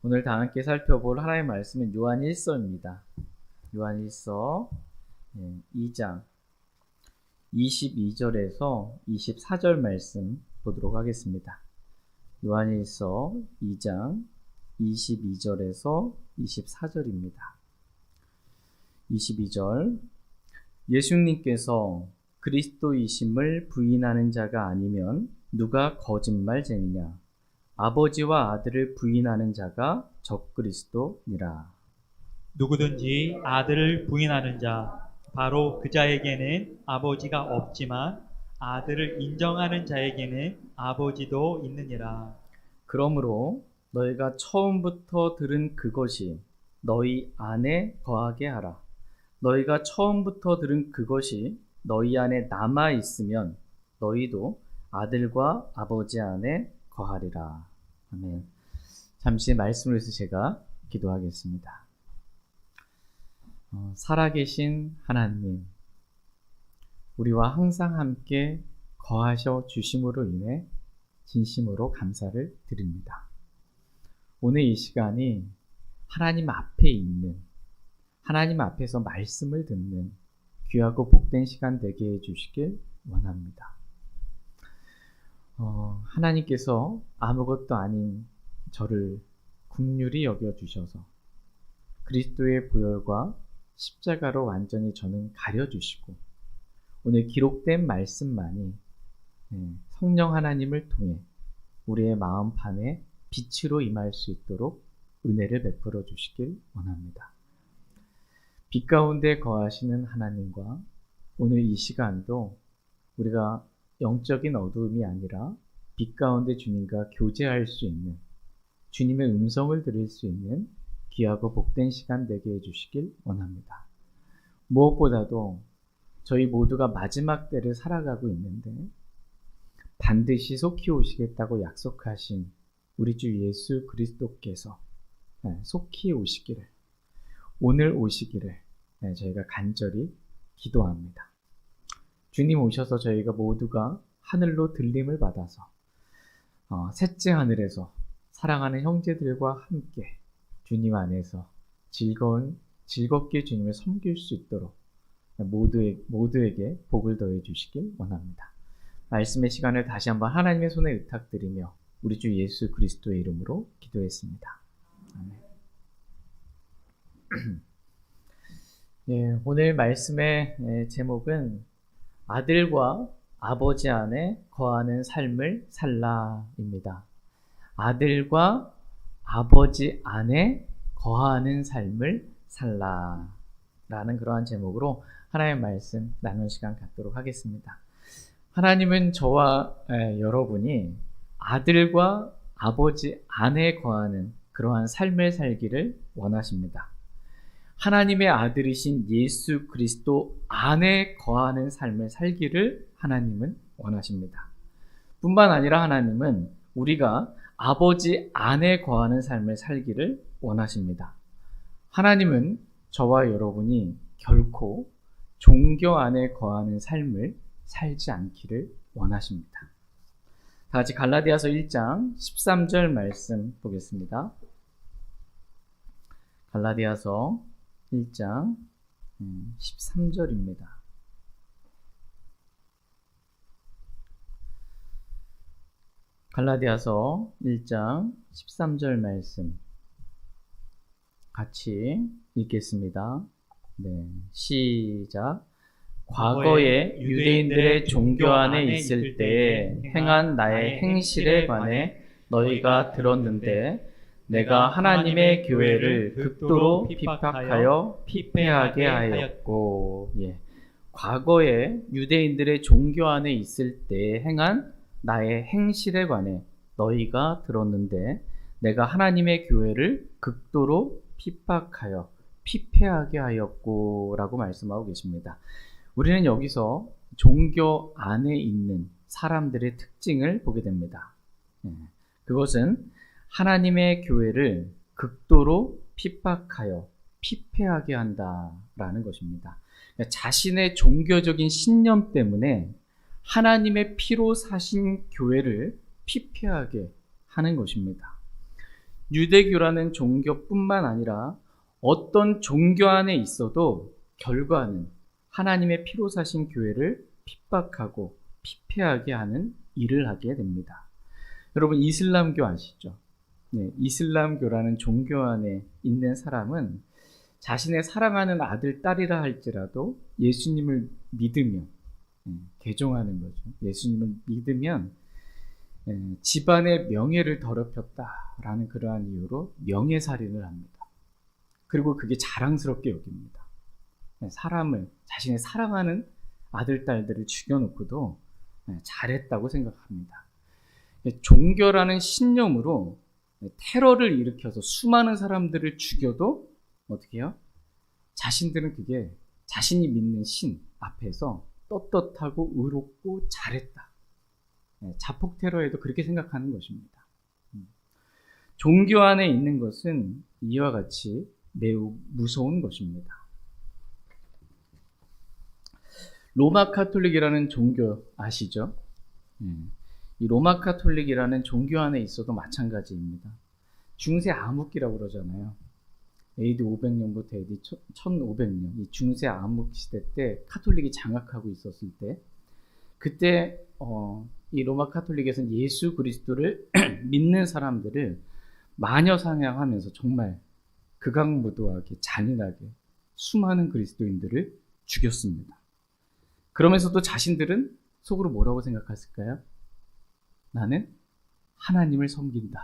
오늘 다 함께 살펴볼 하나님의 말씀은 요한 1서입니다. 요한 1서 2장 22절에서 24절 말씀 보도록 하겠습니다. 요한 1서 2장 22절에서 24절입니다. 22절 예수님께서 그리스도이심을 부인하는 자가 아니면 누가 거짓말쟁이냐? 아버지와 아들을 부인하는 자가 적그리스도니라. 누구든지 아들을 부인하는 자, 바로 그 자에게는 아버지가 없지만 아들을 인정하는 자에게는 아버지도 있느니라. 그러므로 너희가 처음부터 들은 그것이 너희 안에 거하게 하라. 너희가 처음부터 들은 그것이 너희 안에 남아 있으면 너희도 아들과 아버지 안에 거하리라. 아멘. 잠시 말씀을 위해서 제가 기도하겠습니다. 살아계신 하나님, 우리와 항상 함께 거하셔 주심으로 인해 진심으로 감사를 드립니다. 오늘 이 시간이 하나님 앞에 있는, 하나님 앞에서 말씀을 듣는 귀하고 복된 시간 되게 해주시길 원합니다. 하나님께서 아무것도 아닌 저를 긍휼히 여겨주셔서 그리스도의 보혈과 십자가로 완전히 저는 가려주시고 오늘 기록된 말씀만이 성령 하나님을 통해 우리의 마음판에 빛으로 임할 수 있도록 은혜를 베풀어 주시길 원합니다. 빛 가운데 거하시는 하나님과 오늘 이 시간도 우리가 영적인 어두움이 아니라 빛 가운데 주님과 교제할 수 있는, 주님의 음성을 들을 수 있는 귀하고 복된 시간 되게 해주시길 원합니다. 무엇보다도 저희 모두가 마지막 때를 살아가고 있는데 반드시 속히 오시겠다고 약속하신 우리 주 예수 그리스도께서 속히 오시기를, 오늘 오시기를 저희가 간절히 기도합니다. 주님 오셔서 저희가 모두가 하늘로 들림을 받아서 셋째 하늘에서 사랑하는 형제들과 함께 주님 안에서 즐겁게 주님을 섬길 수 있도록 모두에게 복을 더해 주시길 원합니다. 말씀의 시간을 다시 한번 하나님의 손에 의탁드리며 우리 주 예수 그리스도의 이름으로 기도했습니다. 아멘. 오늘 말씀의 제목은 아들과 아버지 안에 거하는 삶을 살라입니다. 아들과 아버지 안에 거하는 삶을 살라라는 그러한 제목으로 하나님의 말씀 나눈 시간 갖도록 하겠습니다. 하나님은 저와 여러분이 아들과 아버지 안에 거하는 그러한 삶을 살기를 원하십니다. 하나님의 아들이신 예수 그리스도 안에 거하는 삶을 살기를 하나님은 원하십니다. 뿐만 아니라 하나님은 우리가 아버지 안에 거하는 삶을 살기를 원하십니다. 하나님은 저와 여러분이 결코 종교 안에 거하는 삶을 살지 않기를 원하십니다. 다 같이 갈라디아서 1장 13절 말씀 보겠습니다. 갈라디아서 1장 13절입니다. 갈라디아서 1장 13절 말씀 같이 읽겠습니다. 시작. 과거에 유대인들의 종교 안에 있을 때에 행한 나의 행실에 관해 너희가 들었는데 내가 하나님의 교회를 극도로 핍박하여 피폐하게 하였고. 과거에 유대인들의 종교 안에 있을 때 행한 나의 행실에 관해 너희가 들었는데 내가 하나님의 교회를 극도로 핍박하여 피폐하게 하였고 라고 말씀하고 계십니다. 우리는 여기서 종교 안에 있는 사람들의 특징을 보게 됩니다. 그것은 하나님의 교회를 극도로 핍박하여 피폐하게 한다라는 것입니다. 자신의 종교적인 신념 때문에 하나님의 피로 사신 교회를 피폐하게 하는 것입니다. 유대교라는 종교뿐만 아니라 어떤 종교 안에 있어도 결과는 하나님의 피로 사신 교회를 핍박하고 피폐하게 하는 일을 하게 됩니다. 여러분, 이슬람교 아시죠? 네, 이슬람교라는 종교 안에 있는 사람은 자신의 사랑하는 아들, 딸이라 할지라도 예수님을 믿으면, 개종하는 거죠. 예수님을 믿으면 집안의 명예를 더럽혔다라는 그러한 이유로 명예살인을 합니다. 그리고 그게 자랑스럽게 여깁니다. 사람을, 자신의 사랑하는 아들, 딸들을 죽여놓고도 잘했다고 생각합니다. 종교라는 신념으로 테러를 일으켜서 수많은 사람들을 죽여도 어떻게 해요? 자신들은 그게 자신이 믿는 신 앞에서 떳떳하고 의롭고 잘했다. 자폭 테러에도 그렇게 생각하는 것입니다. 종교 안에 있는 것은 이와 같이 매우 무서운 것입니다. 로마 카톨릭이라는 종교 아시죠? 이 로마 카톨릭이라는 종교 안에 있어도 마찬가지입니다. 중세 암흑기라고 그러잖아요. AD 500년부터 AD 1500년, 이 중세 암흑 시대 때 카톨릭이 장악하고 있었을 때, 그때 이 로마 카톨릭에서는 예수 그리스도를 믿는 사람들을 마녀 사냥하면서 정말 극악무도하게 잔인하게 수많은 그리스도인들을 죽였습니다. 그러면서도 자신들은 속으로 뭐라고 생각했을까요? 나는 하나님을 섬긴다.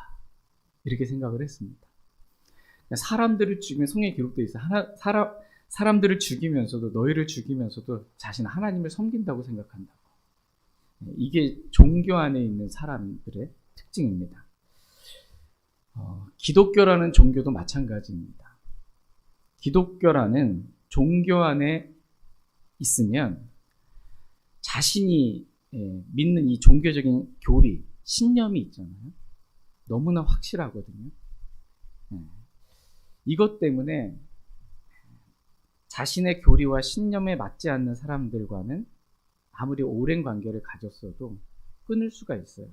이렇게 생각을 했습니다. 사람들을 죽이면 성경에 기록되어 있어요. 사람들을 죽이면서도, 너희를 죽이면서도 자신은 하나님을 섬긴다고 생각한다고. 이게 종교 안에 있는 사람들의 특징입니다. 기독교라는 종교도 마찬가지입니다. 기독교라는 종교 안에 있으면 자신이 믿는 이 종교적인 교리, 신념이 있잖아요. 너무나 확실하거든요. 이것 때문에 자신의 교리와 신념에 맞지 않는 사람들과는 아무리 오랜 관계를 가졌어도 끊을 수가 있어요.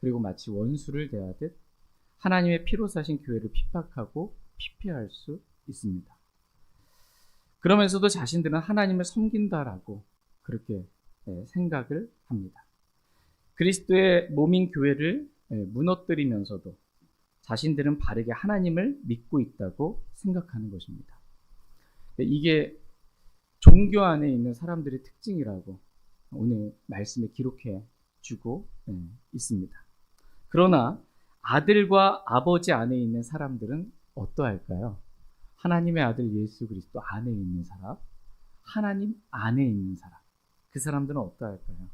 그리고 마치 원수를 대하듯 하나님의 피로 사신 교회를 핍박하고 피폐할 수 있습니다. 그러면서도 자신들은 하나님을 섬긴다라고 그렇게 생각을 합니다. 그리스도의 몸인 교회를 무너뜨리면서도 자신들은 바르게 하나님을 믿고 있다고 생각하는 것입니다. 이게 종교 안에 있는 사람들의 특징이라고 오늘 말씀에 기록해 주고 있습니다. 그러나 아들과 아버지 안에 있는 사람들은 어떠할까요? 하나님의 아들 예수 그리스도 안에 있는 사람, 하나님 안에 있는 사람, 그 사람들은 어떠할까요?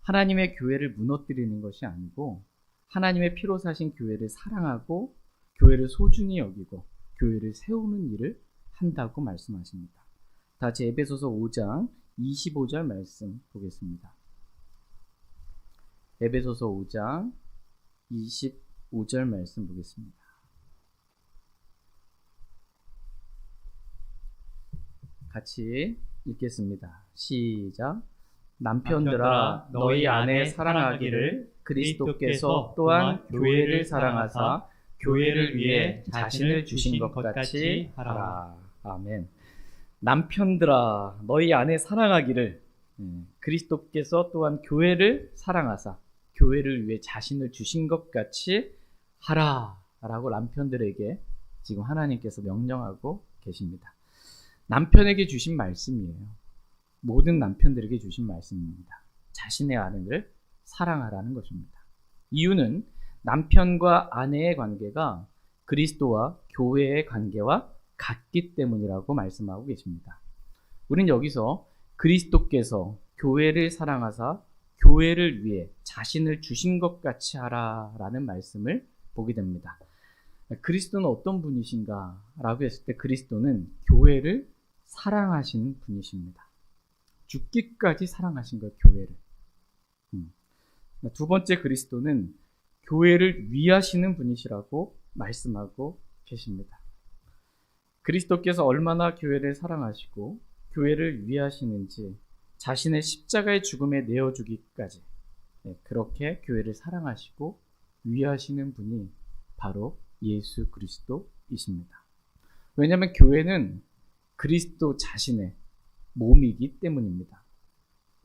하나님의 교회를 무너뜨리는 것이 아니고 하나님의 피로 사신 교회를 사랑하고 교회를 소중히 여기고 교회를 세우는 일을 한다고 말씀하십니다. 다 같이 에베소서 5장 25절 말씀 보겠습니다. 에베소서 5장 25절 말씀 보겠습니다. 같이 읽겠습니다. 시작. 남편들아 너희 아내 사랑하기를 그리스도께서 또한 교회를 사랑하사 교회를 위해 자신을 주신 것 같이 하라. 아멘. 남편들아 너희 아내 사랑하기를 그리스도께서 또한 교회를 사랑하사 교회를 위해 자신을 주신 것 같이 하라 라고 남편들에게 지금 하나님께서 명령하고 계십니다. 남편에게 주신 말씀이에요. 모든 남편들에게 주신 말씀입니다. 자신의 아내를 사랑하라는 것입니다. 이유는 남편과 아내의 관계가 그리스도와 교회의 관계와 같기 때문이라고 말씀하고 계십니다. 우리는 여기서 그리스도께서 교회를 사랑하사 교회를 위해 자신을 주신 것 같이 하라라는 말씀을 보게 됩니다. 그리스도는 어떤 분이신가 라고 했을 때 그리스도는 교회를 사랑하시는 분이십니다. 죽기까지 사랑하신 거예요, 교회를. 두 번째, 그리스도는 교회를 위하시는 분이시라고 말씀하고 계십니다. 그리스도께서 얼마나 교회를 사랑하시고 교회를 위하시는지 자신의 십자가의 죽음에 내어주기까지 그렇게 교회를 사랑하시고 위하시는 분이 바로 예수 그리스도이십니다. 왜냐하면 교회는 그리스도 자신의 몸이기 때문입니다.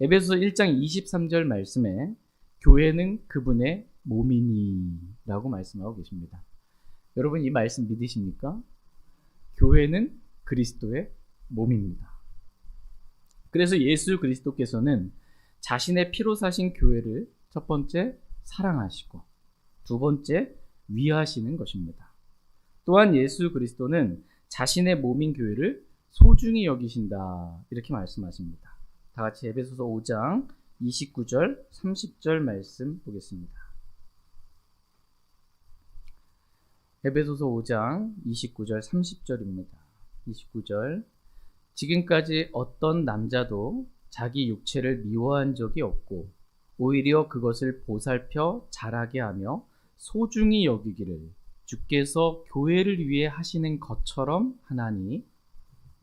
에베소서 1장 23절 말씀에 교회는 그분의 몸이니 라고 말씀하고 계십니다. 여러분 이 말씀 믿으십니까? 교회는 그리스도의 몸입니다. 그래서 예수 그리스도께서는 자신의 피로 사신 교회를 첫 번째 사랑하시고 두 번째 위하시는 것입니다. 또한 예수 그리스도는 자신의 몸인 교회를 소중히 여기신다 이렇게 말씀하십니다. 다 같이 에베소서 5장 29절 30절 말씀 보겠습니다. 에베소서 5장 29절 30절입니다. 29절 지금까지 어떤 남자도 자기 육체를 미워한 적이 없고 오히려 그것을 보살펴 자라게 하며 소중히 여기기를 주께서 교회를 위해 하시는 것처럼 하나니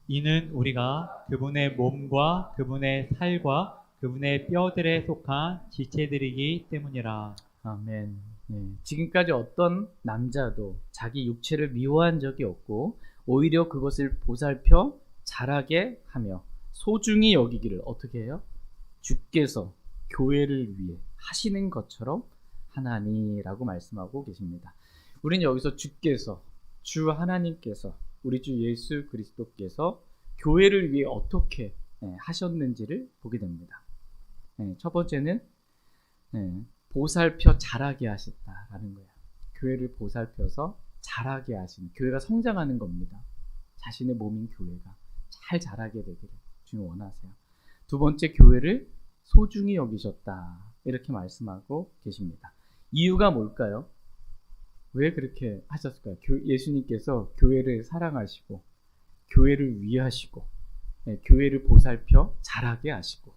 이는 우리가 그분의 몸과 그분의 살과 그분의 뼈들에 속한 지체들이기 때문이라. 아멘. 지금까지 어떤 남자도 자기 육체를 미워한 적이 없고 오히려 그것을 보살펴 자라게 하며 소중히 여기기를 어떻게 해요? 주께서 교회를 위해 하시는 것처럼 하나니라고 말씀하고 계십니다. 우리는 여기서 주께서, 주 하나님께서, 우리 주 예수 그리스도께서 교회를 위해 어떻게 하셨는지를 보게 됩니다. 첫 번째는 보살펴 자라게 하셨다라는 거예요. 교회를 보살펴서 자라게 하시는, 교회가 성장하는 겁니다. 자신의 몸인 교회가 잘 자라게 되기를 주님 원하세요. 두 번째, 교회를 소중히 여기셨다 이렇게 말씀하고 계십니다. 이유가 뭘까요? 왜 그렇게 하셨을까요? 예수님께서 교회를 사랑하시고 교회를 위하시고 교회를 보살펴 자라게 하시고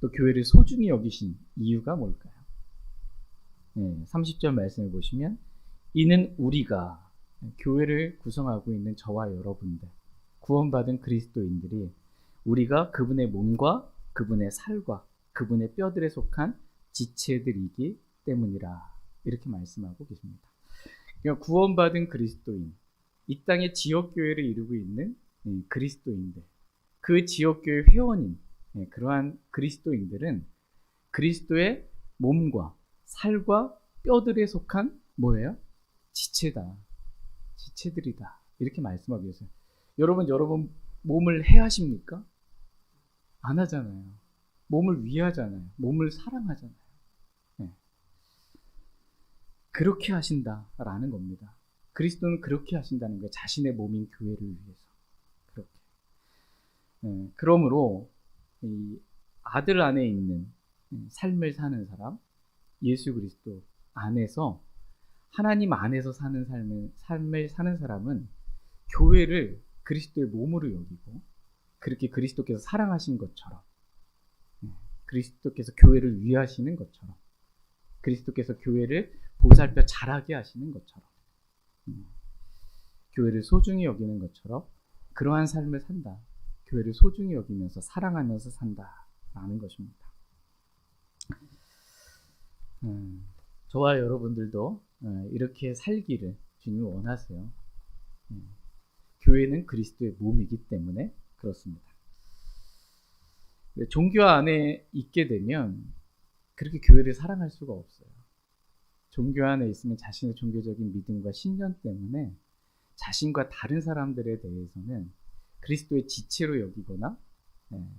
또 교회를 소중히 여기신 이유가 뭘까요? 30절 말씀을 보시면 이는 우리가 교회를 구성하고 있는 저와 여러분들 구원받은 그리스도인들이 우리가 그분의 몸과 그분의 살과 그분의 뼈들에 속한 지체들이기 때문이라 이렇게 말씀하고 계십니다. 그러니까 구원받은 그리스도인, 이 땅의 지역교회를 이루고 있는 그리스도인들, 그 지역교회 회원인 그러한 그리스도인들은 그리스도의 몸과 살과 뼈들에 속한 뭐예요? 지체다. 지체들이다. 이렇게 말씀하고 계세요. 여러분 몸을 해하십니까? 안 하잖아요. 몸을 위하잖아요. 몸을 사랑하잖아요. 그렇게 하신다라는 겁니다. 그리스도는 그렇게 하신다는 거예요. 자신의 몸인 교회를 위해서. 그렇게. 그러므로 이 아들 안에 있는 삶을 사는 사람, 예수 그리스도 안에서 하나님 안에서 사는 삶을 사는 사람은 교회를 그리스도의 몸으로 여기고 그렇게 그리스도께서 사랑하신 것처럼 그리스도께서 교회를 위하시는 것처럼 그리스도께서 교회를 보살펴 자라게 하시는 것처럼 교회를 소중히 여기는 것처럼 그러한 삶을 산다. 교회를 소중히 여기면서 사랑하면서 산다라는 것입니다. 저와 여러분들도 이렇게 살기를 주님이 원하세요. 교회는 그리스도의 몸이기 때문에 그렇습니다. 종교 안에 있게 되면 그렇게 교회를 사랑할 수가 없어요. 종교 안에 있으면 자신의 종교적인 믿음과 신념 때문에 자신과 다른 사람들에 대해서는 그리스도의 지체로 여기거나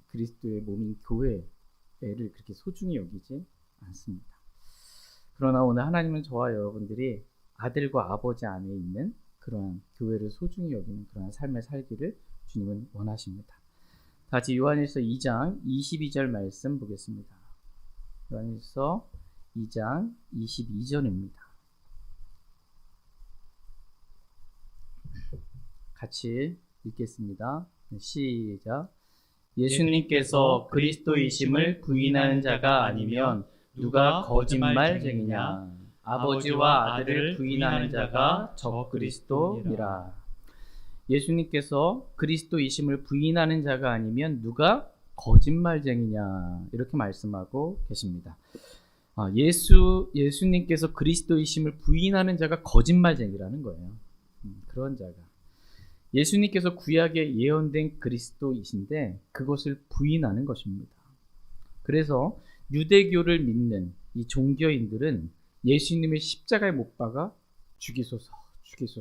그리스도의 몸인 교회를 그렇게 소중히 여기지 않습니다. 그러나 오늘 하나님은 저와 여러분들이 아들과 아버지 안에 있는 그러한 교회를 소중히 여기는 그러한 삶을 살기를 주님은 원하십니다. 다시 요한일서 2장 22절 말씀 보겠습니다. 요한일서 2장 22절입니다. 같이 읽겠습니다. 시작. 예수님께서 그리스도이심을 부인하는 자가 아니면 누가 거짓말쟁이냐? 아버지와 아들을 부인하는 자가 적그리스도니라. 예수님께서 그리스도이심을 부인하는 자가 아니면 누가 거짓말쟁이냐? 이렇게 말씀하고 계십니다. 예수님께서 그리스도이심을 부인하는 자가 거짓말쟁이라는 거예요. 그런 자가. 예수님께서 구약에 예언된 그리스도이신데 그것을 부인하는 것입니다. 그래서 유대교를 믿는 이 종교인들은 예수님을 십자가에 못 박아 죽이소서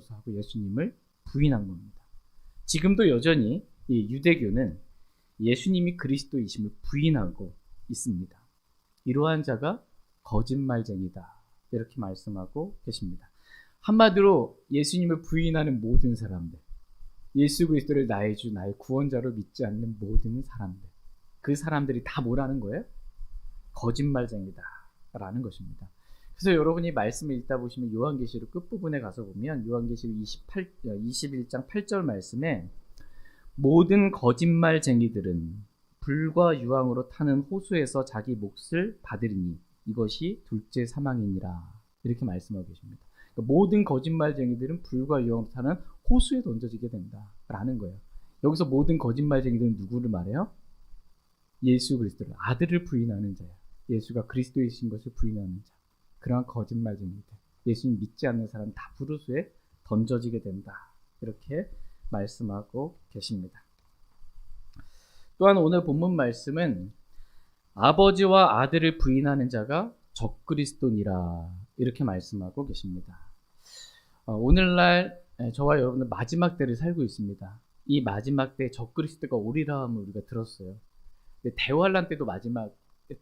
하고 예수님을 부인한 겁니다. 지금도 여전히 이 유대교는 예수님이 그리스도이심을 부인하고 있습니다. 이러한 자가 거짓말쟁이다. 이렇게 말씀하고 계십니다. 한마디로 예수님을 부인하는 모든 사람들, 예수 그리스도를 나의 주, 나의 구원자로 믿지 않는 모든 사람들, 그 사람들이 다 뭐라는 거예요? 거짓말쟁이다 라는 것입니다. 그래서 여러분이 말씀을 읽다 보시면 요한계시록 끝부분에 가서 보면 요한계시록 21장 8절 말씀에 모든 거짓말쟁이들은 불과 유황으로 타는 호수에서 자기 몫을 받으리니 이것이 둘째 사망이니라 이렇게 말씀하고 계십니다. 그러니까 모든 거짓말쟁이들은 불과 유황으로 타는 호수에 던져지게 된다라는 거예요. 여기서 모든 거짓말쟁이들은 누구를 말해요? 예수 그리스도를, 아들을 부인하는 자야. 예수가 그리스도이신 것을 부인하는 자. 그러한 거짓말쟁이들, 예수님 믿지 않는 사람 다 부르수에 던져지게 된다. 이렇게 말씀하고 계십니다. 또한 오늘 본문 말씀은 아버지와 아들을 부인하는 자가 적그리스도니라 이렇게 말씀하고 계십니다. 오늘날 저와 여러분은 마지막 때를 살고 있습니다. 이 마지막 때 적그리스도가 오리라 함을 우리가 들었어요. 대환란 때도 마지막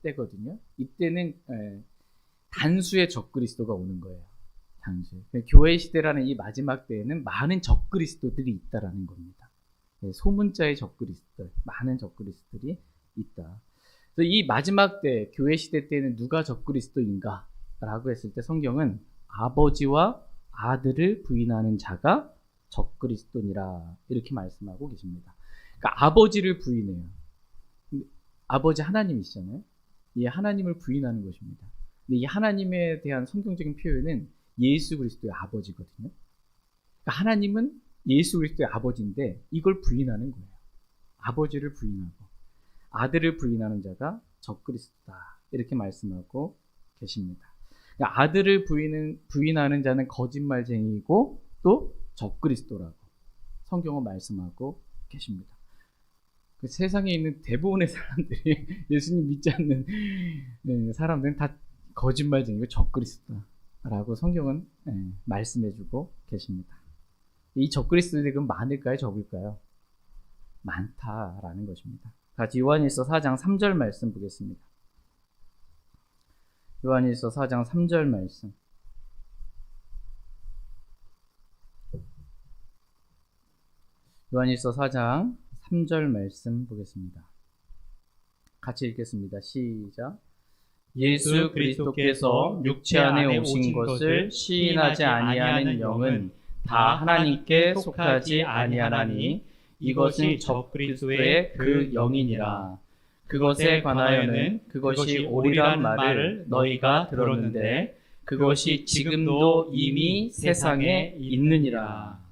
때거든요. 이때는 단수의 적그리스도가 오는 거예요. 단수. 교회 시대라는 이 마지막 때에는 많은 적그리스도들이 있다라는 겁니다. 소문자의 적그리스도들, 많은 적그리스도들이 있다. 그래서 이 마지막 때, 교회 시대 때는 누가 적그리스도인가? 라고 했을 때 성경은 아버지와 아들을 부인하는 자가 적그리스도니라 이렇게 말씀하고 계십니다. 그러니까 아버지를 부인해요. 아버지 하나님이시잖아요. 이 하나님을 부인하는 것입니다. 근데 이 하나님에 대한 성경적인 표현은 예수 그리스도의 아버지거든요. 그러니까 하나님은 예수 그리스도의 아버지인데 이걸 부인하는 거예요. 아버지를 부인하고 아들을 부인하는 자가 적그리스도다. 이렇게 말씀하고 계십니다. 그러니까 아들을 부인하는 자는 거짓말쟁이고 또 적그리스도라고 성경은 말씀하고 계십니다. 그 세상에 있는 대부분의 사람들이 예수님 믿지 않는 사람들은 다 거짓말쟁이고 적그리스도라고 성경은 말씀해주고 계십니다. 이 적그리스도들이 그럼 많을까요? 적을까요? 많다라는 것입니다. 같이 요한일서 4장 3절 말씀 보겠습니다. 요한일서 4장 3절 말씀. 요한일서 4장 3절 말씀 보겠습니다. 같이 읽겠습니다. 시작. 예수 그리스도께서 육체 안에 오신 것을 시인하지 아니하는 영은 다 하나님께 속하지 아니하나니 이것은 적그리스도의 그 영이니라. 그것에 관하여는 그것이 옳으란 말을 너희가 들었는데 그것이 지금도 이미 세상에 있느니라.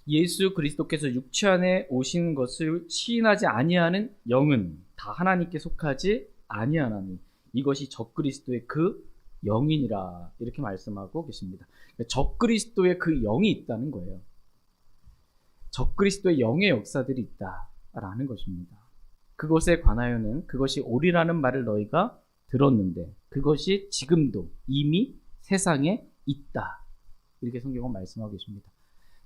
예수 그리스도께서 육체 안에 오신 것을 시인하지 아니하는 영은 다 하나님께 속하지 아니하나니 이것이 적그리스도의 그 영이니라 이렇게 말씀하고 계십니다. 적그리스도의 그 영이 있다는 거예요. 적그리스도의 영의 역사들이 있다라는 것입니다. 그것에 관하여는 그것이 옳으라는 말을 너희가 들었는데 그것이 지금도 이미 세상에 있다. 이렇게 성경은 말씀하고 계십니다.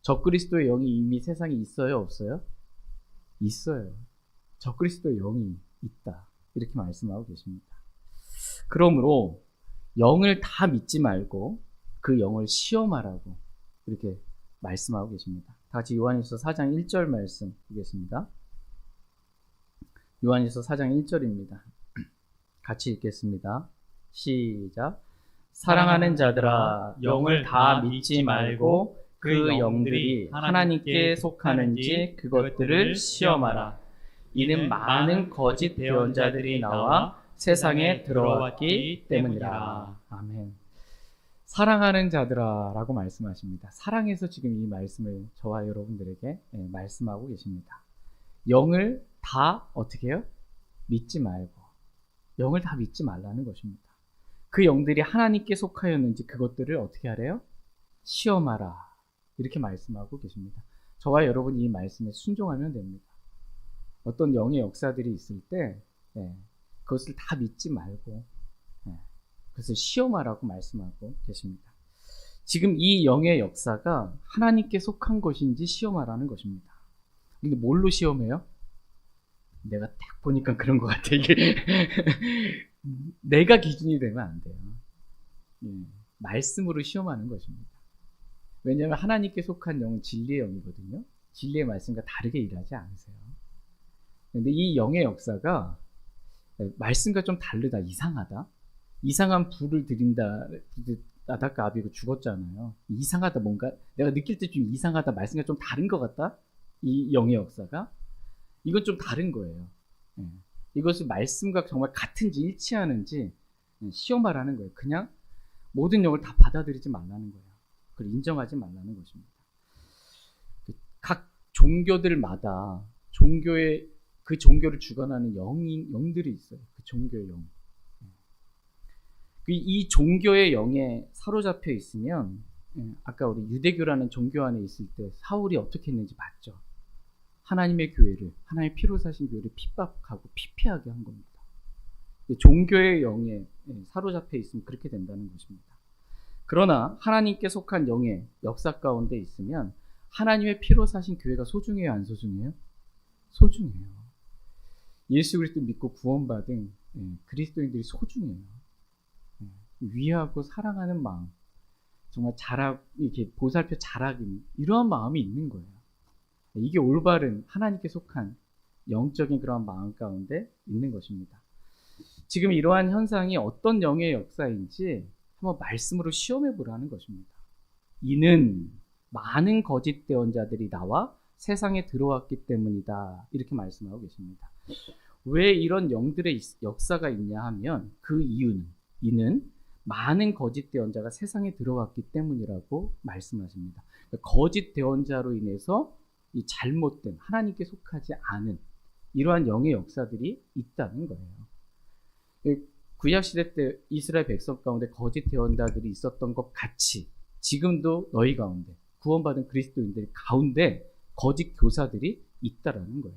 적그리스도의 영이 이미 세상에 있어요? 없어요? 있어요. 적그리스도의 영이 있다. 이렇게 말씀하고 계십니다. 그러므로 영을 다 믿지 말고 그 영을 시험하라고 이렇게 말씀하고 계십니다. 다같이 요한일서 4장 1절 말씀 보겠습니다. 요한일서 4장 1절입니다. 같이 읽겠습니다. 시작. 사랑하는 자들아 영을 다 믿지 말고 그 영들이 하나님께 속하는지 그것들을 시험하라. 이는 많은 거짓 대언자들이 나와 세상에 들어왔기 때문이라. 아멘. 사랑하는 자들아 라고 말씀하십니다. 사랑해서 지금 이 말씀을 저와 여러분들에게 말씀하고 계십니다. 영을 다 어떻게 해요? 믿지 말고 영을 다 믿지 말라는 것입니다. 그 영들이 하나님께 속하였는지 그것들을 어떻게 하래요? 시험하라. 이렇게 말씀하고 계십니다. 저와 여러분이 이 말씀에 순종하면 됩니다. 어떤 영의 역사들이 있을 때 그것을 다 믿지 말고 그것을 시험하라고 말씀하고 계십니다. 지금 이 영의 역사가 하나님께 속한 것인지 시험하라는 것입니다. 근데 뭘로 시험해요? 내가 딱 보니까 그런 것 같아. 이게 내가 기준이 되면 안 돼요. 말씀으로 시험하는 것입니다. 왜냐하면 하나님께 속한 영은 진리의 영이거든요. 진리의 말씀과 다르게 일하지 않으세요. 그런데 이 영의 역사가 말씀과 좀 다르다, 이상하다. 이상한 불을 들인다. 나닷가 아비고 죽었잖아요. 이상하다, 뭔가 내가 느낄 때 좀 이상하다, 말씀과 좀 다른 것 같다. 이 영의 역사가 이건 좀 다른 거예요. 이것을 말씀과 정말 같은지 일치하는지 시험하라는 거예요. 그냥 모든 영을 다 받아들이지 말라는 거예요. 그걸 인정하지 말라는 것입니다. 각 종교들마다 종교의 그 종교를 주관하는 영들이 있어요. 그 종교의 영. 이 종교의 영에 사로잡혀 있으면 아까 우리 유대교라는 종교 안에 있을 때 사울이 어떻게 했는지 봤죠. 하나님의 교회를, 하나님의 피로 사신 교회를 핍박하고 피폐하게 한 겁니다. 종교의 영에 사로잡혀 있으면 그렇게 된다는 것입니다. 그러나 하나님께 속한 영의 역사 가운데 있으면 하나님의 피로 사신 교회가 소중해요, 안 소중해요? 소중해요. 예수 그리스도 믿고 구원받은 그리스도인들이 소중해요. 위하고 사랑하는 마음, 정말 이렇게 보살펴 자라기는 이러한 마음이 있는 거예요. 이게 올바른 하나님께 속한 영적인 그러한 마음 가운데 있는 것입니다. 지금 이러한 현상이 어떤 영의 역사인지 한번 말씀으로 시험해 보라는 것입니다. 이는 많은 거짓 대언자들이 나와 세상에 들어왔기 때문이다. 이렇게 말씀하고 계십니다. 왜 이런 영들의 역사가 있냐 하면 그 이는 많은 거짓 대언자가 세상에 들어왔기 때문이라고 말씀하십니다. 거짓 대언자로 인해서 이 잘못된 하나님께 속하지 않은 이러한 영의 역사들이 있다는 거예요. 구약시대 때 이스라엘 백성 가운데 거짓 대언자들이 있었던 것 같이 지금도 너희 가운데 구원받은 그리스도인들 가운데 거짓 교사들이 있다라는 거예요.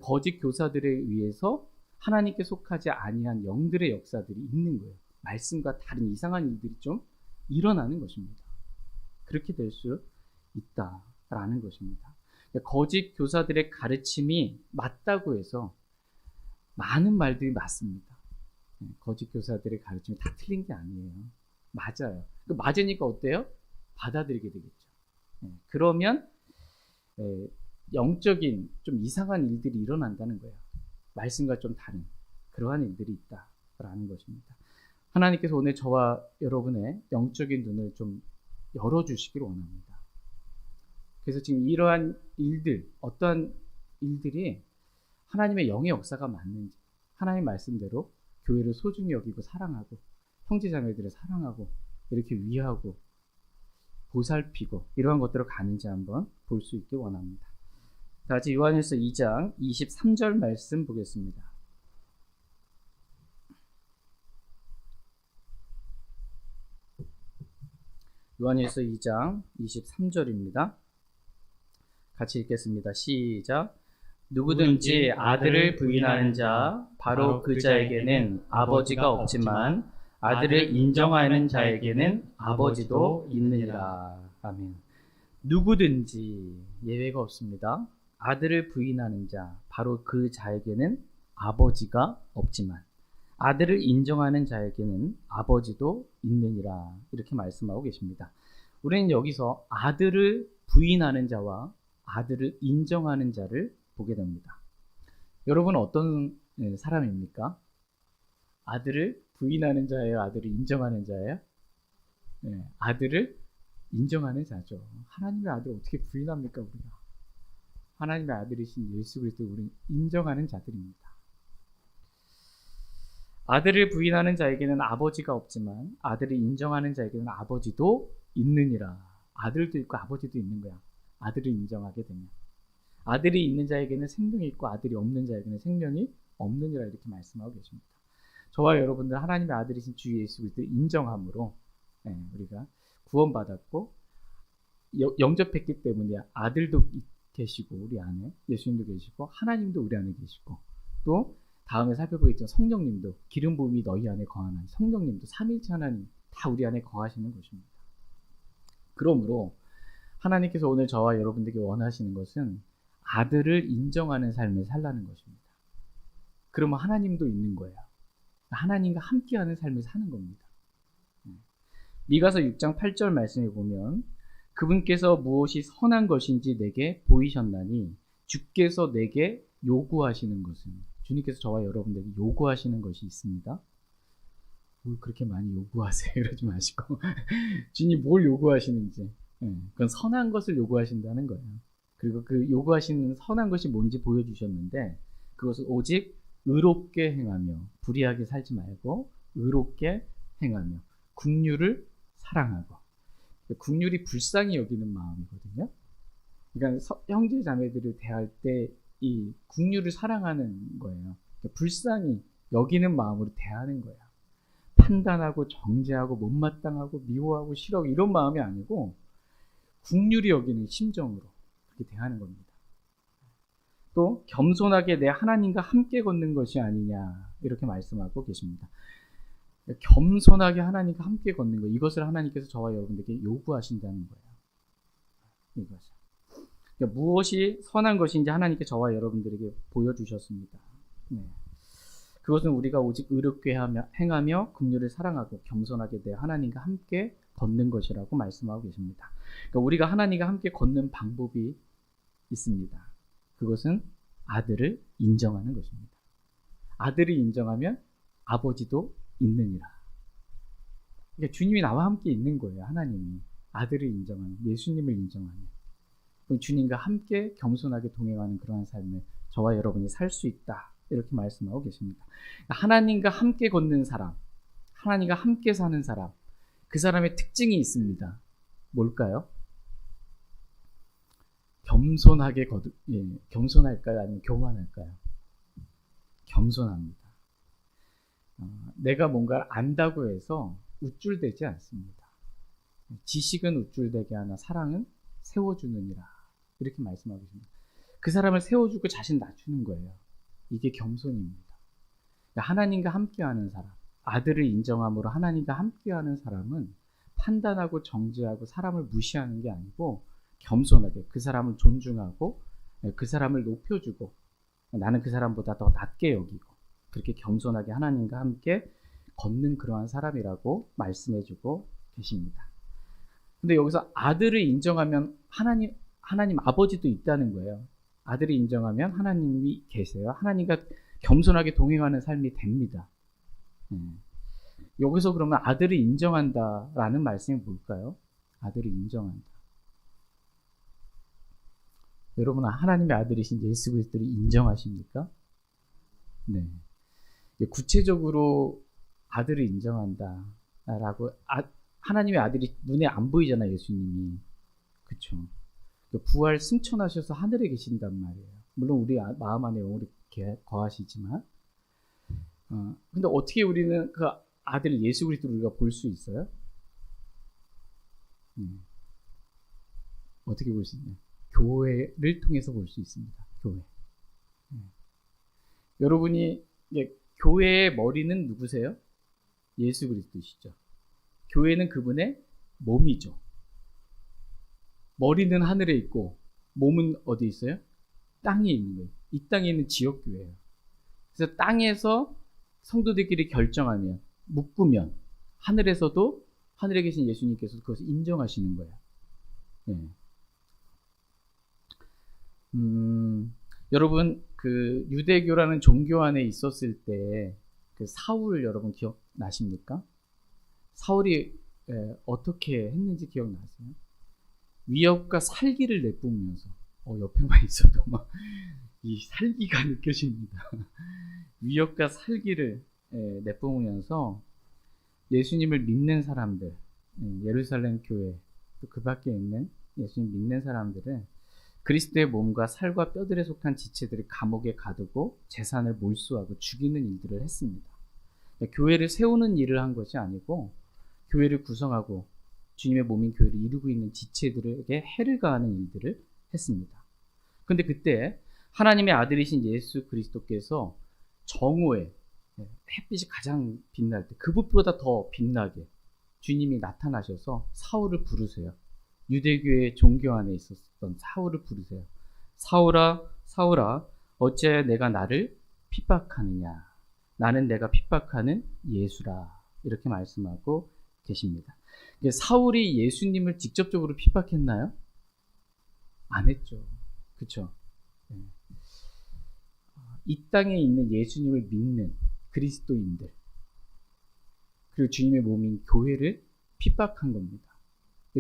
거짓 교사들에 의해서 하나님께 속하지 아니한 영들의 역사들이 있는 거예요. 말씀과 다른 이상한 일들이 좀 일어나는 것입니다. 그렇게 될 수 있다라는 것입니다. 거짓 교사들의 가르침이 맞다고 해서 많은 말들이 맞습니다. 거짓 교사들의 가르침이 다 틀린 게 아니에요. 맞아요. 맞으니까 어때요? 받아들이게 되겠죠. 그러면 영적인 좀 이상한 일들이 일어난다는 거예요. 말씀과 좀 다른 그러한 일들이 있다라는 것입니다. 하나님께서 오늘 저와 여러분의 영적인 눈을 좀 열어주시길 원합니다. 그래서 지금 이러한 일들, 어떠한 일들이 하나님의 영의 역사가 맞는지, 하나님 말씀대로 교회를 소중히 여기고 사랑하고 형제자매들을 사랑하고 이렇게 위하고 보살피고 이러한 것들을 가는지 한번 볼 수 있길 원합니다. 다시 요한일서 2장 23절 말씀 보겠습니다. 요한일서 2장 23절입니다. 같이 읽겠습니다. 시작. 누구든지 아들을 부인하는 자 바로 그 자에게는 아버지가 없지만 아들을 인정하는 자에게는 아버지도 있느니라. 아멘. 누구든지 예외가 없습니다. 아들을 부인하는 자 바로 그 자에게는 아버지가 없지만 아들을 인정하는 자에게는 아버지도 있느니라. 이렇게 말씀하고 계십니다. 우리는 여기서 아들을 부인하는 자와 아들을 인정하는 자를 보게 됩니다. 여러분은 어떤 사람입니까? 아들을 부인하는 자예요? 아들을 인정하는 자예요? 아들을 인정하는 자죠. 하나님의 아들을 어떻게 부인합니까, 우리가? 하나님의 아들이신 예수 그리스도를 우리는 인정하는 자들입니다. 아들을 부인하는 자에게는 아버지가 없지만 아들을 인정하는 자에게는 아버지도 있느니라. 아들도 있고 아버지도 있는 거야. 아들을 인정하게 되면. 아들이 있는 자에게는 생명이 있고 아들이 없는 자에게는 생명이 없느니라. 이렇게 말씀하고 계십니다. 저와 여러분들 하나님의 아들이신 주 예수 그리스도를 인정함으로 우리가 구원받았고 영접했기 때문에 아들도 계시고 우리 안에 예수님도 계시고 하나님도 우리 안에 계시고 또 다음에 살펴보겠지만 성령님도 기름 부음이 너희 안에 거하나니 성령님도 삼위일체 하나님 다 우리 안에 거하시는 것입니다. 그러므로 하나님께서 오늘 저와 여러분들에게 원하시는 것은 아들을 인정하는 삶을 살라는 것입니다. 그러면 하나님도 있는 거예요. 하나님과 함께하는 삶을 사는 겁니다. 미가서 6장 8절 말씀에 보면 그분께서 무엇이 선한 것인지 내게 보이셨나니 주께서 내게 요구하시는 것은 주님께서 저와 여러분들에게 요구하시는 것이 있습니다. 뭘 그렇게 많이 요구하세요? 이러지 마시고 주님 뭘 요구하시는지 그건 선한 것을 요구하신다는 거예요. 그리고 그 요구하시는 선한 것이 뭔지 보여주셨는데 그것을 오직 의롭게 행하며 불의하게 살지 말고 의롭게 행하며 긍휼을 사랑하고 긍휼이 불쌍히 여기는 마음이거든요. 그러니까 형제 자매들을 대할 때 이 긍휼을 사랑하는 거예요. 그러니까 불쌍히 여기는 마음으로 대하는 거예요. 판단하고 정죄하고 못마땅하고 미워하고 싫어하고 이런 마음이 아니고 긍휼히 여기는 심정으로 그렇게 대하는 겁니다. 또 겸손하게 내 하나님과 함께 걷는 것이 아니냐 이렇게 말씀하고 계십니다. 겸손하게 하나님과 함께 걷는 것 이것을 하나님께서 저와 여러분들에게 요구하신다는 거예요. 이것을. 그러니까 무엇이 선한 것인지 하나님께 저와 여러분들에게 보여주셨습니다. 그것은 우리가 오직 의롭게 행하며 긍휼을 사랑하고 겸손하게 내 하나님과 함께 걷는 것이라고 말씀하고 계십니다. 그러니까 우리가 하나님과 함께 걷는 방법이 있습니다. 그것은 아들을 인정하는 것입니다. 아들을 인정하면 아버지도 있느니라. 그러니까 주님이 나와 함께 있는 거예요. 하나님이 아들을 인정하는 예수님을 인정하는 주님과 함께 겸손하게 동행하는 그러한 삶을 저와 여러분이 살 수 있다. 이렇게 말씀하고 계십니다. 하나님과 함께 걷는 사람, 하나님과 함께 사는 사람, 그 사람의 특징이 있습니다. 뭘까요? 겸손할까요? 아니면 교만할까요? 겸손합니다. 내가 뭔가를 안다고 해서 우쭐대지 않습니다. 지식은 우쭐대게 하나 사랑은 세워주느니라. 이렇게 말씀하고 있습니다. 그 사람을 세워주고 자신 낮추는 거예요. 이게 겸손입니다. 하나님과 함께하는 사람, 아들을 인정함으로 하나님과 함께하는 사람은 판단하고 정죄하고 사람을 무시하는 게 아니고 겸손하게 그 사람을 존중하고 그 사람을 높여주고 나는 그 사람보다 더 낮게 여기고 그렇게 겸손하게 하나님과 함께 걷는 그러한 사람이라고 말씀해주고 계십니다. 근데 여기서 아들을 인정하면 하나님 아버지도 있다는 거예요. 아들을 인정하면 하나님이 계세요. 하나님과 겸손하게 동행하는 삶이 됩니다. 여기서 그러면 아들을 인정한다라는 말씀이 뭘까요? 아들을 인정한다. 여러분 하나님의 아들이신 예수 그리스도를 인정하십니까? 네. 구체적으로 아들을 인정한다라고 하나님의 아들이 눈에 안 보이잖아요. 예수님이. 그렇죠. 부활 승천하셔서 하늘에 계신단 말이에요. 물론 우리 마음 안에 영원히 거하시지만 근데 어떻게 우리는 그 아들 예수 그리스도를 우리가 볼 수 있어요? 어떻게 볼 수 있나요? 교회를 통해서 볼 수 있습니다. 교회. 여러분이 교회의 머리는 누구세요? 예수 그리스도시죠. 교회는 그분의 몸이죠. 머리는 하늘에 있고 몸은 어디 있어요? 땅에 있는 거예요. 이 땅에 있는 지역교회예요. 그래서 땅에서 성도들끼리 결정하면 묶으면 하늘에서도 하늘에 계신 예수님께서 그것을 인정하시는 거예요. 네. 여러분 그 유대교라는 종교 안에 있었을 때 그 사울 여러분 기억나십니까? 사울이 어떻게 했는지 기억나세요? 위협과 살기를 내뿜으면서 옆에만 있어도 막 이 살기가 느껴집니다. 위협과 살기를 내뿜으면서 예수님을 믿는 사람들, 예루살렘 교회 또 그 밖에 있는 예수님 믿는 사람들은 그리스도의 몸과 살과 뼈들에 속한 지체들을 감옥에 가두고 재산을 몰수하고 죽이는 일들을 했습니다. 그러니까 교회를 세우는 일을 한 것이 아니고 교회를 구성하고 주님의 몸인 교회를 이루고 있는 지체들에게 해를 가하는 일들을 했습니다. 그런데 그때 하나님의 아들이신 예수 그리스도께서 정오에 햇빛이 가장 빛날 때 그것보다 더 빛나게 주님이 나타나셔서 사울을 부르세요. 유대교의 종교 안에 있었던 사울을 부르세요. 사울아, 사울아, 어찌하여 내가 나를 핍박하느냐? 나는 내가 핍박하는 예수라. 이렇게 말씀하고 계십니다. 사울이 예수님을 직접적으로 핍박했나요? 안 했죠. 그렇죠? 이 땅에 있는 예수님을 믿는 그리스도인들 그리고 주님의 몸인 교회를 핍박한 겁니다.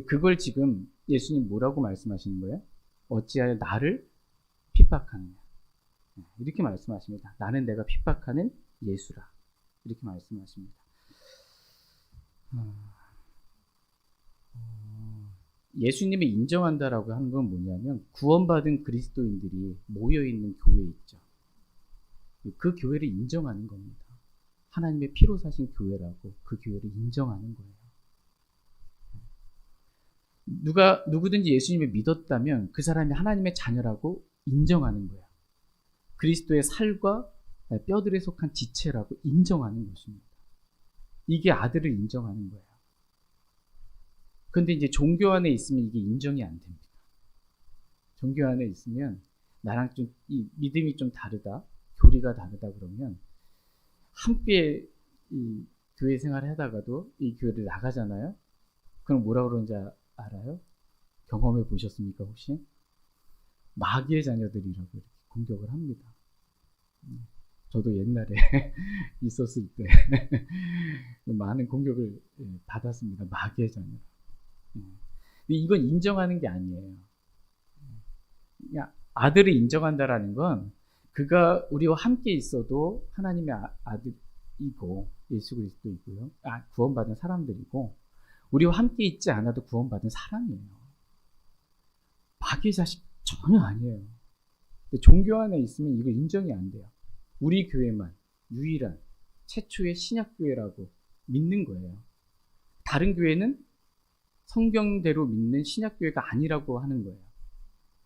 그걸 지금 예수님 뭐라고 말씀하시는 거예요? 어찌하여 나를 핍박하느냐? 이렇게 말씀하십니다. 나는 내가 핍박하는 예수라. 이렇게 말씀하십니다. 예수님을 인정한다라고 하는 건 뭐냐면 구원받은 그리스도인들이 모여있는 교회 있죠. 그 교회를 인정하는 겁니다. 하나님의 피로 사신 교회라고 그 교회를 인정하는 거예요. 누구든지 예수님을 믿었다면 그 사람이 하나님의 자녀라고 인정하는 거예요. 그리스도의 살과 뼈들에 속한 지체라고 인정하는 것입니다. 이게 아들을 인정하는 거예요. 그런데 이제 종교 안에 있으면 이게 인정이 안 됩니다. 종교 안에 있으면 나랑 좀 이 믿음이 좀 다르다, 교리가 다르다 그러면 함께 이 교회 생활을 하다가도 이 교회를 나가잖아요. 그럼 뭐라 그러는지 알아요? 경험해 보셨습니까 혹시? 마귀의 자녀들이라고 이렇게 공격을 합니다. 저도 옛날에 있었을 때 많은 공격을 받았습니다. 마귀의 자녀. 근데 이건 인정하는 게 아니에요. 그냥 아들을 인정한다라는 건 그가 우리와 함께 있어도 하나님의 아들이고 예수 그리스도이고요. 구원받은 사람들이고 우리와 함께 있지 않아도 구원받은 사람이에요. 마귀의 자식 전혀 아니에요. 근데 종교 안에 있으면 이거 인정이 안 돼요. 우리 교회만 유일한 최초의 신약교회라고 믿는 거예요. 다른 교회는 성경대로 믿는 신약교회가 아니라고 하는 거예요.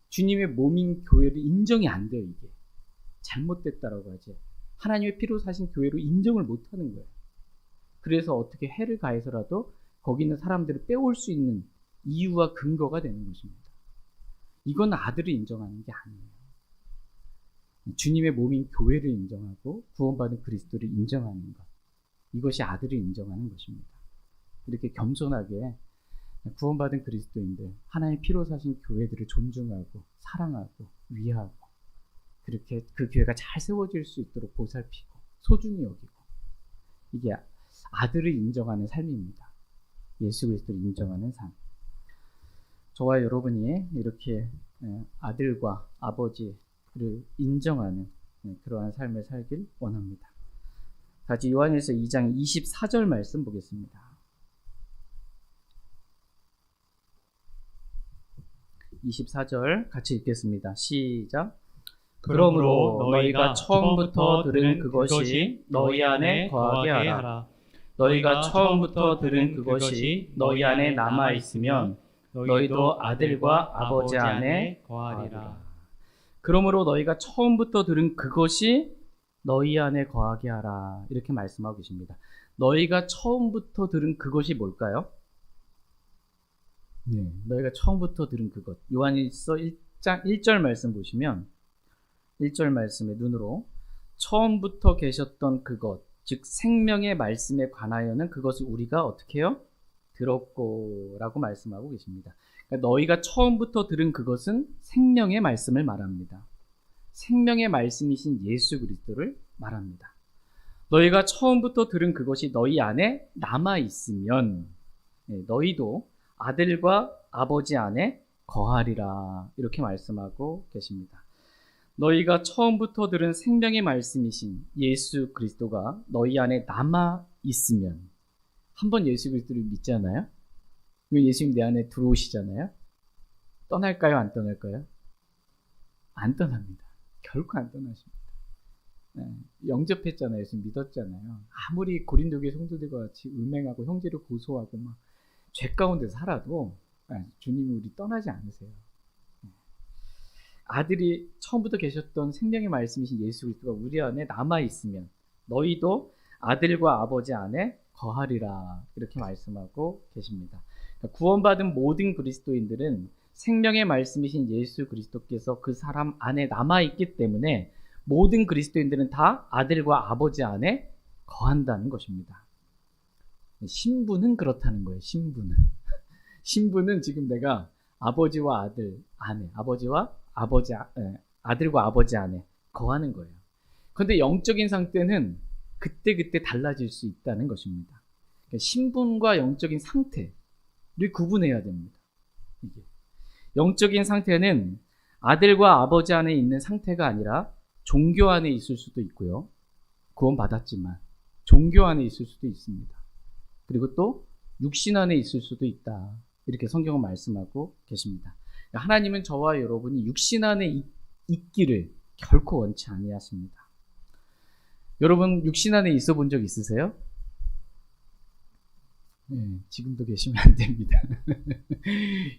주님의 몸인 교회를 인정이 안 돼요. 이게 잘못됐다라고 하지. 하나님의 피로 사신 교회로 인정을 못하는 거예요. 그래서 어떻게 해를 가해서라도 거기 있는 사람들을 빼올 수 있는 이유와 근거가 되는 것입니다. 이건 아들을 인정하는 게 아니에요. 주님의 몸인 교회를 인정하고 구원받은 그리스도를 인정하는 것. 이것이 아들을 인정하는 것입니다. 이렇게 겸손하게 구원받은 그리스도인들, 하나님의 피로 사신 교회들을 존중하고 사랑하고 위하고 그렇게 그 교회가 잘 세워질 수 있도록 보살피고 소중히 여기고 이게 아들을 인정하는 삶입니다. 예수 그리스도를 인정하는 삶. 저와 여러분이 이렇게 아들과 아버지를 인정하는 그러한 삶을 살길 원합니다. 같이 요한일서 2장 24절 말씀 보겠습니다. 24절 같이 읽겠습니다. 시작. 그러므로 너희가 처음부터 들은 그것이 너희 안에 거하게 하라. 너희가 처음부터 들은 그것이 너희 안에 남아 있으면 너희도 아들과 아버지 안에 거하리라. 그러므로 너희가 처음부터 들은 그것이 너희 안에 거하게 하라. 이렇게 말씀하고 계십니다. 너희가 처음부터 들은 그것이 뭘까요? 네, 너희가 처음부터 들은 그것. 요한일서 1장 1절 말씀 보시면 1절 말씀의 눈으로 처음부터 계셨던 그것, 즉 생명의 말씀에 관하여는 그것을 우리가 어떻게 해요? 들었고 라고 말씀하고 계십니다. 그러니까 너희가 처음부터 들은 그것은 생명의 말씀을 말합니다. 생명의 말씀이신 예수 그리스도를 말합니다. 너희가 처음부터 들은 그것이 너희 안에 남아있으면 너희도 아들과 아버지 안에 거하리라 이렇게 말씀하고 계십니다. 너희가 처음부터 들은 생명의 말씀이신 예수 그리스도가 너희 안에 남아있으면 한번 예수 그리스도를 믿잖아요. 그럼 예수님 내 안에 들어오시잖아요. 떠날까요? 안 떠날까요? 안 떠납니다. 결코 안 떠나십니다. 영접했잖아요. 예수 믿었잖아요. 아무리 고린도교회 성도들과 같이 음행하고 형제를 고소하고 막 죄 가운데 살아도 주님이 우리 떠나지 않으세요. 아들이 처음부터 계셨던 생명의 말씀이신 예수 그리스도가 우리 안에 남아 있으면 너희도 아들과 아버지 안에 거하리라 이렇게 말씀하고 계십니다. 그러니까 구원받은 모든 그리스도인들은 생명의 말씀이신 예수 그리스도께서 그 사람 안에 남아 있기 때문에 모든 그리스도인들은 다 아들과 아버지 안에 거한다는 것입니다. 신분은 그렇다는 거예요. 신분은 지금 내가 아버지와 아들 안에, 아들과 아버지 안에 거하는 거예요. 그런데 영적인 상태는 그때그때 달라질 수 있다는 것입니다. 그러니까 신분과 영적인 상태를 구분해야 됩니다. 이게. 영적인 상태는 아들과 아버지 안에 있는 상태가 아니라 종교 안에 있을 수도 있고요. 구원받았지만 종교 안에 있을 수도 있습니다. 그리고 또 육신 안에 있을 수도 있다. 이렇게 성경은 말씀하고 계십니다. 하나님은 저와 여러분이 육신 안에 있기를 결코 원치 아니하십니다. 여러분 육신 안에 있어 본 적 있으세요? 네, 지금도 계시면 안 됩니다.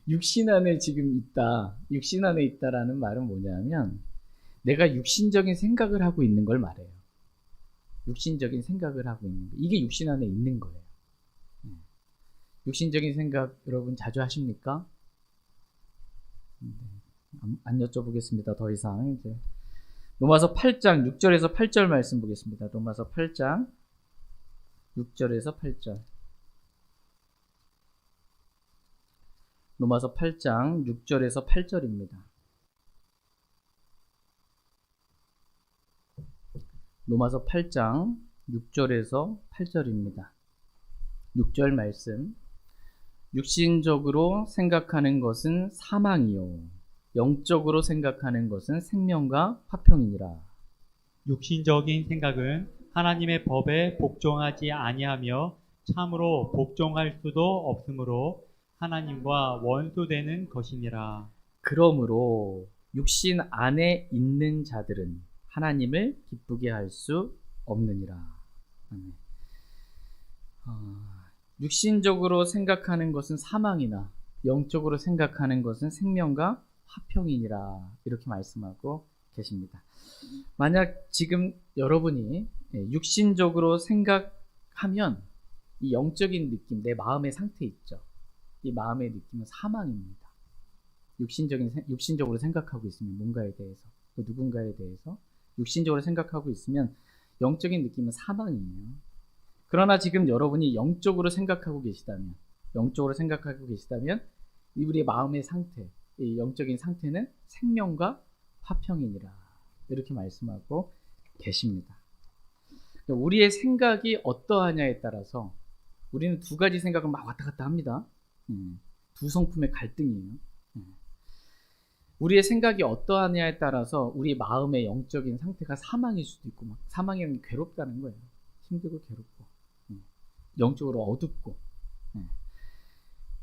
육신 안에 지금 있다. 육신 안에 있다라는 말은 뭐냐면 내가 육신적인 생각을 하고 있는 걸 말해요. 육신적인 생각을 하고 있는 거. 이게 육신 안에 있는 거예요. 육신적인 생각 여러분 자주 하십니까? 안 여쭤보겠습니다. 더 이상 이제 로마서 8장 6절에서 8절 말씀 보겠습니다. 로마서 8장 6절에서 8절. 로마서 8장 6절에서 8절입니다. 로마서 8장 6절에서 8절입니다. 6절 말씀. 육신적으로 생각하는 것은 사망이요 영적으로 생각하는 것은 생명과 화평이니라. 육신적인 생각은 하나님의 법에 복종하지 아니하며 참으로 복종할 수도 없으므로 하나님과 원수되는 것이니라. 그러므로 육신 안에 있는 자들은 하나님을 기쁘게 할 수 없느니라. 육신적으로 생각하는 것은 사망이나 영적으로 생각하는 것은 생명과 화평이니라. 이렇게 말씀하고 계십니다. 만약 지금 여러분이 육신적으로 생각하면 이 영적인 느낌, 내 마음의 상태 있죠. 이 마음의 느낌은 사망입니다. 육신적으로 생각하고 있으면 뭔가에 대해서, 또 누군가에 대해서 육신적으로 생각하고 있으면 영적인 느낌은 사망이에요. 그러나 지금 여러분이 영적으로 생각하고 계시다면 우리의 마음의 상태, 이 영적인 상태는 생명과 화평이니라. 이렇게 말씀하고 계십니다. 우리의 생각이 어떠하냐에 따라서 우리는 두 가지 생각을 막 왔다 갔다 합니다. 두 성품의 갈등이에요. 우리의 생각이 어떠하냐에 따라서 우리 마음의 영적인 상태가 사망일 수도 있고, 막 사망이 괴롭다는 거예요. 힘들고 괴롭고, 영적으로 어둡고.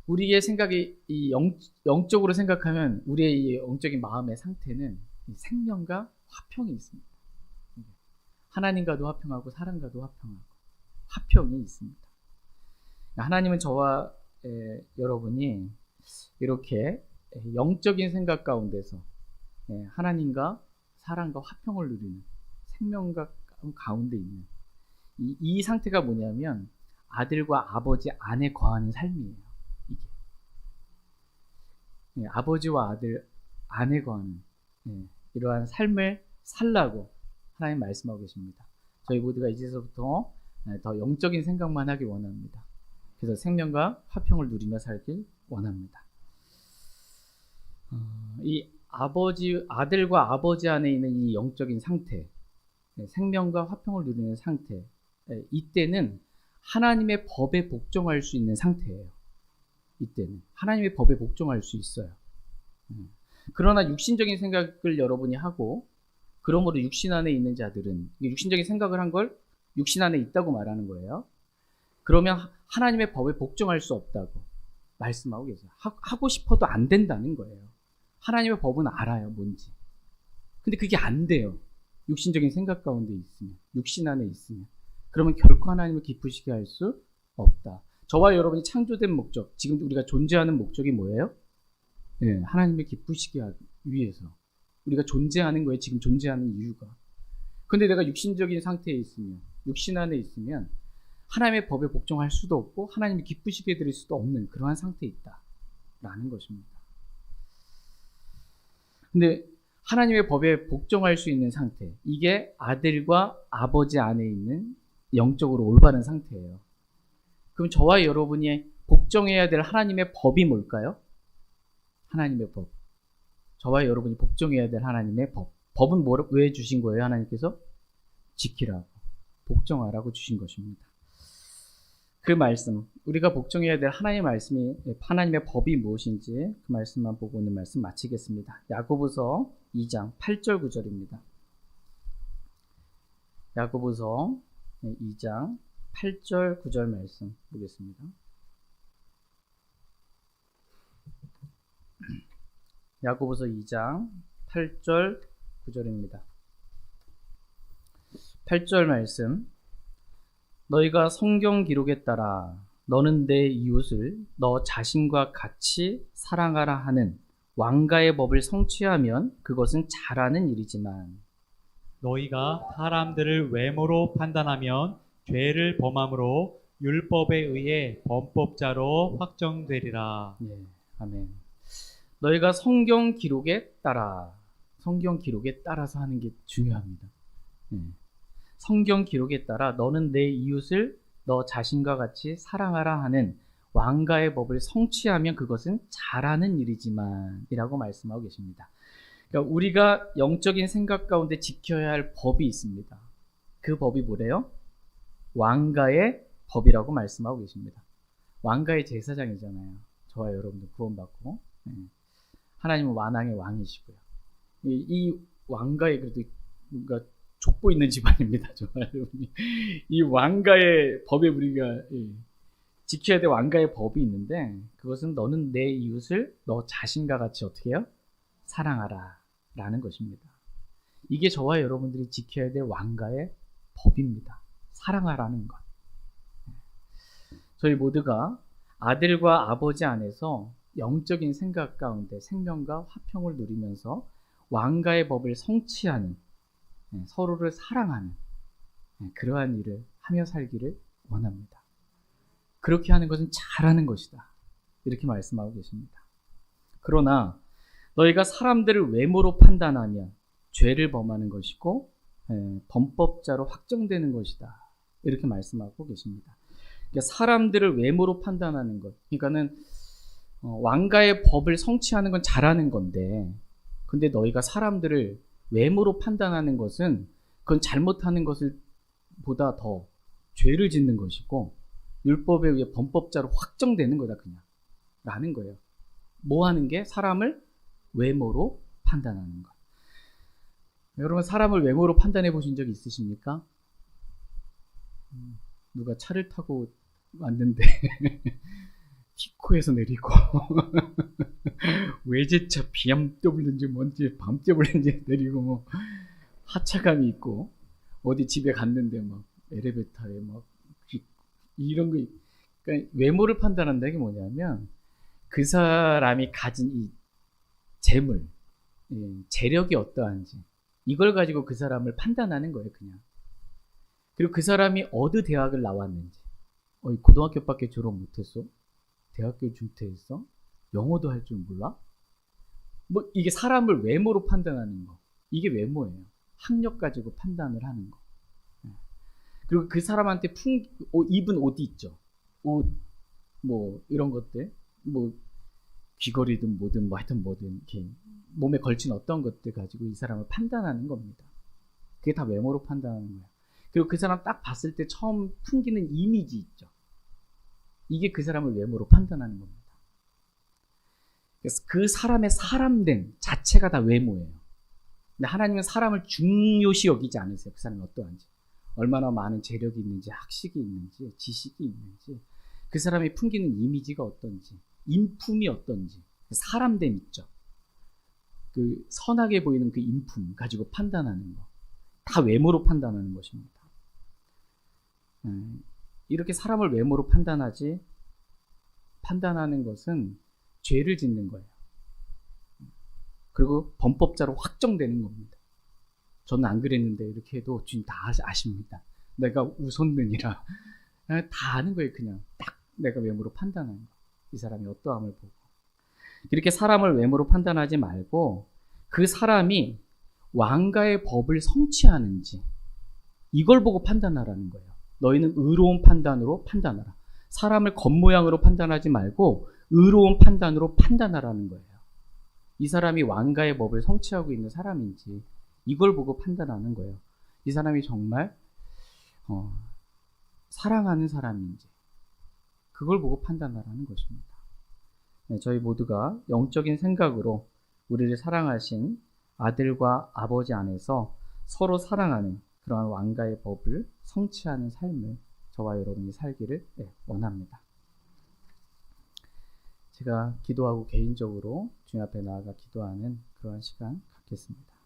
우리의 생각이 영적으로 생각하면 우리의 이 영적인 마음의 상태는 생명과 화평이 있습니다. 하나님과도 화평하고 사람과도 화평하고 화평이 있습니다. 하나님은 저와 여러분이 이렇게 영적인 생각 가운데서 하나님과 사람과 화평을 누리는 생명과 가운데 있는 이 상태가 뭐냐면 아들과 아버지 안에 거하는 삶이에요. 이게 아버지와 아들 안에 거하는 이러한 삶을 살라고 하나님 말씀하고 계십니다. 저희 모두가 이제서부터 더 영적인 생각만 하기 원합니다. 그래서 생명과 화평을 누리며 살길 원합니다. 이 아들과 아버지 안에 있는 이 영적인 상태, 생명과 화평을 누리는 상태, 이때는 하나님의 법에 복종할 수 있는 상태예요. 이때는 하나님의 법에 복종할 수 있어요. 그러나 육신적인 생각을 여러분이 하고, 그러므로 육신 안에 있는 자들은 육신적인 생각을 한 걸 육신 안에 있다고 말하는 거예요. 그러면 하나님의 법에 복종할 수 없다고 말씀하고 계세요. 하고 싶어도 안 된다는 거예요. 하나님의 법은 알아요, 뭔지. 근데 그게 안 돼요. 육신적인 생각 가운데 있으면, 육신 안에 있으면, 그러면 결코 하나님을 기쁘시게 할 수 없다. 저와 여러분이 창조된 목적, 지금 우리가 존재하는 목적이 뭐예요? 네, 하나님을 기쁘시게 하기 위해서. 우리가 존재하는 거예요. 지금 존재하는 이유가. 근데 내가 육신적인 상태에 있으면, 육신 안에 있으면 하나님의 법에 복종할 수도 없고 하나님을 기쁘시게 드릴 수도 없는 그러한 상태에 있다라는 것입니다. 근데 하나님의 법에 복종할 수 있는 상태, 이게 아들과 아버지 안에 있는 영적으로 올바른 상태예요. 그럼 저와 여러분이 복종해야 될 하나님의 법이 뭘까요? 하나님의 법. 저와 여러분이 복종해야 될 하나님의 법. 법은 왜 주신 거예요? 하나님께서 지키라고, 복종하라고 주신 것입니다. 그 말씀, 우리가 복종해야 될 하나님의 말씀이, 하나님의 법이 무엇인지 그 말씀만 보고 오늘 말씀 마치겠습니다. 야고보서 2장 8절 9절입니다. 야고보서 2장 8절 9절 말씀 보겠습니다. 야고보서 2장 8절 9절입니다. 8절 말씀. 너희가 성경 기록에 따라 너는 내 이웃을 너 자신과 같이 사랑하라 하는 왕가의 법을 성취하면 그것은 잘하는 일이지만 너희가 사람들을 외모로 판단하면 죄를 범함으로 율법에 의해 범법자로 확정되리라. 예, 아멘. 너희가 성경 기록에 따라서 하는 게 중요합니다. 예. 성경 기록에 따라 너는 내 이웃을 너 자신과 같이 사랑하라 하는 왕가의 법을 성취하면 그것은 잘하는 일이지만 이라고 말씀하고 계십니다. 그러니까 우리가 영적인 생각 가운데 지켜야 할 법이 있습니다. 그 법이 뭐래요? 왕가의 법이라고 말씀하고 계십니다. 왕가의 제사장이잖아요. 저와 여러분들 구원받고 하나님은 만왕의 왕이시고요. 이 왕가의 그래도 뭔가 족보 있는 집안입니다. 저와 여러분이 이 왕가의 법에 우리가 지켜야 될 왕가의 법이 있는데 그것은 너는 내 이웃을 너 자신과 같이 어떻게 해요? 사랑하라 라는 것입니다. 이게 저와 여러분들이 지켜야 될 왕가의 법입니다. 사랑하라는 것. 저희 모두가 아들과 아버지 안에서 영적인 생각 가운데 생명과 화평을 누리면서 왕가의 법을 성취하는, 서로를 사랑하는 그러한 일을 하며 살기를 원합니다. 그렇게 하는 것은 잘하는 것이다. 이렇게 말씀하고 계십니다. 그러나 너희가 사람들을 외모로 판단하면 죄를 범하는 것이고 범법자로 확정되는 것이다. 이렇게 말씀하고 계십니다. 그러니까 사람들을 외모로 판단하는 것, 그러니까는 왕가의 법을 성취하는 건 잘하는 건데, 근데 너희가 사람들을 외모로 판단하는 것은 그건 잘못하는 것을 보다 더 죄를 짓는 것이고 율법에 의해 범법자로 확정되는 거다 그냥 라는 거예요. 뭐 하는 게? 사람을 외모로 판단하는 것. 여러분 사람을 외모로 판단해 보신 적 있으십니까? 누가 차를 타고 왔는데 티코에서 내리고 외제차 BMW인지 뭔지 밤떼블인지 내리고 뭐 하차감이 있고 어디 집에 갔는데 막 엘리베이터에 막 이런 거. 그러니까 외모를 판단한다는 게 뭐냐면 그 사람이 가진 이 재물, 재력이 어떠한지 이걸 가지고 그 사람을 판단하는 거예요 그냥. 그리고 그 사람이 어느 대학을 나왔는지, 고등학교밖에 졸업 못했어? 대학교 중퇴했어? 영어도 할 줄 몰라? 뭐 이게 사람을 외모로 판단하는 거. 이게 외모예요. 학력 가지고 판단을 하는 거. 그리고 그 사람한테 입은 옷이 있죠. 옷, 뭐 이런 것들, 뭐 귀걸이든 뭐든 뭐 하여튼 뭐든 이렇게 몸에 걸친 어떤 것들 가지고 이 사람을 판단하는 겁니다. 그게 다 외모로 판단하는 거예요. 그리고 그 사람 딱 봤을 때 처음 풍기는 이미지 있죠. 이게 그 사람을 외모로 판단하는 겁니다. 그래서 그 사람의 사람됨 자체가 다 외모예요. 근데 하나님은 사람을 중요시 여기지 않으세요. 그 사람이 어떠한지, 얼마나 많은 재력이 있는지, 학식이 있는지, 지식이 있는지, 그 사람이 풍기는 이미지가 어떤지, 인품이 어떤지, 사람됨 있죠. 그 선하게 보이는 그 인품 가지고 판단하는 거. 다 외모로 판단하는 것입니다. 이렇게 사람을 외모로 판단하는 것은 죄를 짓는 거예요. 그리고 범법자로 확정되는 겁니다. 저는 안 그랬는데 이렇게 해도 주님 다 아십니다. 내가 웃었느니라. 다 아는 거예요. 그냥 딱 내가 외모로 판단하는 거. 이 사람이 어떠함을 보고. 이렇게 사람을 외모로 판단하지 말고 그 사람이 왕가의 법을 성취하는지 이걸 보고 판단하라는 거예요. 너희는 의로운 판단으로 판단하라. 사람을 겉모양으로 판단하지 말고 의로운 판단으로 판단하라는 거예요. 이 사람이 왕가의 법을 성취하고 있는 사람인지 이걸 보고 판단하는 거예요. 이 사람이 정말 사랑하는 사람인지 그걸 보고 판단하라는 것입니다. 네, 저희 모두가 영적인 생각으로 우리를 사랑하신 아들과 아버지 안에서 서로 사랑하는 그러한 왕가의 법을 성취하는 삶을 저와 여러분이 살기를 원합니다. 제가 기도하고 개인적으로 주님 앞에 나아가 기도하는 그러한 시간 갖겠습니다.